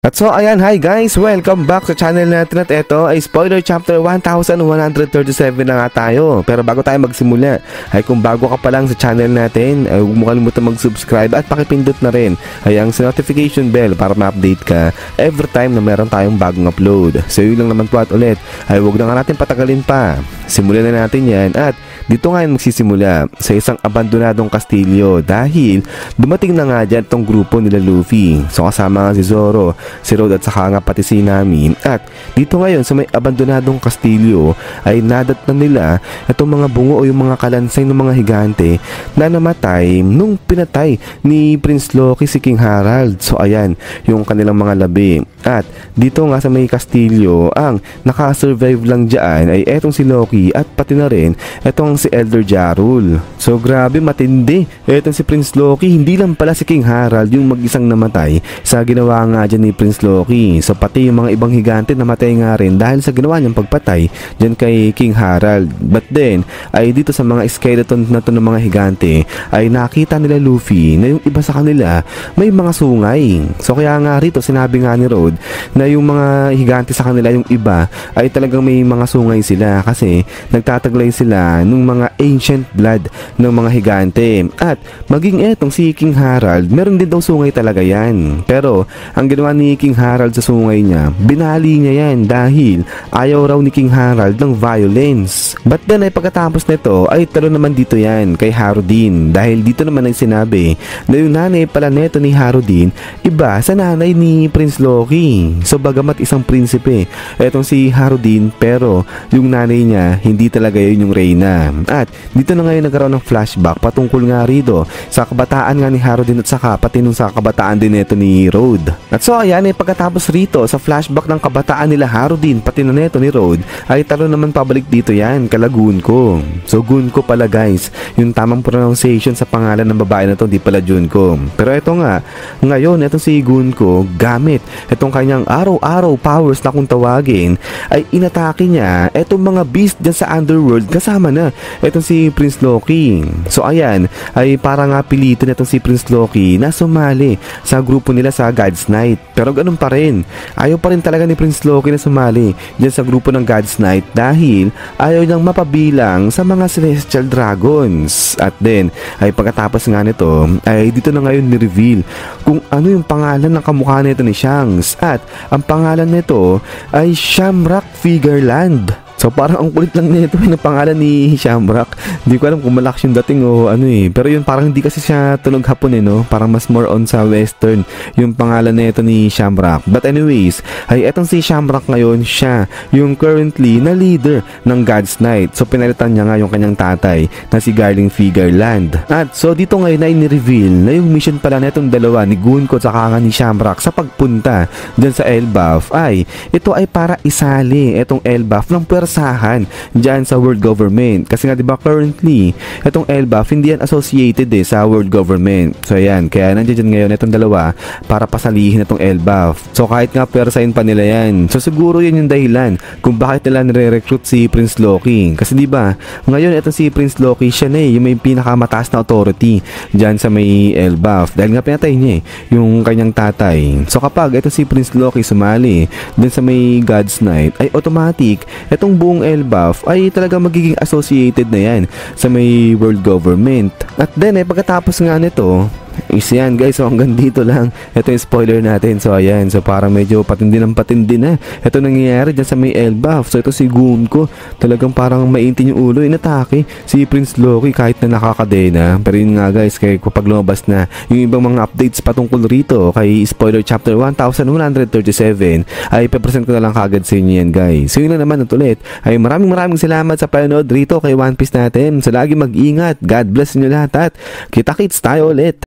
At so ayan, hi guys! Welcome back sa channel natin at ito ay spoiler chapter 1137 na nga tayo. Pero bago tayo magsimula, ay kung bago ka pa lang sa channel natin, ay huwag mo kalimutan mag-subscribe at pakipindot na rin ay ang notification bell para ma-update ka every time na meron tayong bagong upload. So yun lang naman po at ulit, ay huwag na nga natin patagalin pa. Simulan na natin yan at dito nga magsisimula sa isang abandonadong kastilyo dahil dumating na nga dyan itong grupo nila Luffy. So kasama nga si Zoro, si Road at saka nga pati si Nami. At dito ngayon sa may abandonadong kastilyo ay nadat na nila itong mga bungo o yung mga kalansay ng mga higante na namatay nung pinatay ni Prince Loki si King Harald. So ayan yung kanilang mga labi. At dito nga sa may kastilyo ang nakasurvive lang dyan ay etong si Loki at pati na rin etong si Elder Jarul. So grabe matindi etong si Prince Loki, hindi lang pala si King Harald yung mag-isang namatay sa ginawa nga dyan ni Prince Loki. So pati yung mga ibang higante namatay nga rin dahil sa ginawa niyang pagpatay dyan kay King Harald. But then ay dito sa mga skeleton na to ng mga higante ay nakita nila Luffy na yung iba sa kanila may mga sungay. So kaya nga rito sinabi nga ni Road na yung mga higante sa kanila yung iba ay talagang may mga sungay sila kasi nagtataglay sila nung mga ancient blood ng mga higante. At maging etong si King Harald meron din daw sungay talaga yan. Pero ang ginawa ni King Harald sa sungay niya, binali niya yan dahil ayaw raw ni King Harald ng violence. But then ay pagkatapos nito ay talo naman dito yan kay Harudin dahil dito naman ay sinabi na yung nanay pala neto ni Harudin iba sa nanay ni Prince Loki. So bagamat isang prinsipe etong si Harudin pero yung nanay niya hindi talaga yun yung reyna. At dito na ngayon nagkaroon ng flashback patungkol nga rito sa kabataan nga ni Harudin at saka pati nung sa kabataan din neto ni Road. At so ayan ay pagkatapos rito sa flashback ng kabataan nila Harudin pati na neto ni Road ay talo naman pabalik dito yan kala Gunko. So Gunko pala guys, yung tamang pronunciation sa pangalan ng babae na to di pala Junko. Pero eto nga, ngayon etong si Gunko gamit etong kanyang araw-araw powers na kung tawagin ay inatake niya etong mga beast dyan sa underworld kasama na etong si Prince Loki. So ayan ay para nga pilitin etong si Prince Loki na sumali sa grupo nila sa God's Knight. Pero ganun pa rin, ayaw pa rin talaga ni Prince Loki na sumali dyan sa grupo ng God's Knight dahil ayaw niyang mapabilang sa mga Celestial Dragons. At then ay pagkatapos nga nito ay dito na ngayon ni-reveal kung ano yung pangalan ng kamukha nito ni Shanks. At ang pangalan nito ay Shamrock Figureland. So parang ang kulit lang nito yung pangalan ni Shamrock. Hindi ko alam kung malakas yung dating o ano eh. Pero yun parang hindi kasi siya tunog hapon eh no. Parang mas more on sa western yung pangalan nito ni Shamrock. But anyways, ay etong si Shamrock ngayon siya yung currently na leader ng God's Knight. So pinalitan niya nga yung kanyang tatay na si Garling Figureland. At so dito ngayon ay ni-reveal na yung mission pala netong dalawa ni Gunko at saka nga ni Shamrock sa pagpunta dyan sa Elbaf ay ito ay para isali etong Elbaf ng sahan dyan sa world government. Kasi nga diba currently itong Elbaf hindi yan associated sa world government. So ayan, kaya nandiyan ngayon itong dalawa para pasalihin itong Elbaf. So kahit nga persahin pa nila yan. So siguro yan yung dahilan kung bakit nila nire-recruit si Prince Loki. Kasi diba ngayon itong si Prince Loki siya na yung may pinakamataas na authority dyan sa may Elbaf. Dahil nga pinatay niya yung kanyang tatay. So kapag ito si Prince Loki sumali dyan sa may God's Knight ay automatic itong buong Elbaf ay talaga magiging associated na yan sa may world government. At then pagkatapos nga nito is yan guys, so hanggang dito lang ito yung spoiler natin. So ayan, so parang medyo patindi ng patindi na ito nangyayari dyan sa may Elbaf. So ito si Gunko talagang parang maintin yung ulo, inatake si Prince Loki kahit na nakakadena. Pero yun nga guys, kaya kapag lumabas na yung ibang mga updates patungkol rito kay spoiler chapter 1137 ay pepresent ko na lang kagad sa inyo yan guys. So yun lang naman at ulit ay maraming salamat sa panonood rito kay One Piece natin. So lagi mag-ingat, God bless nyo lahat at kita-kits tayo ulit.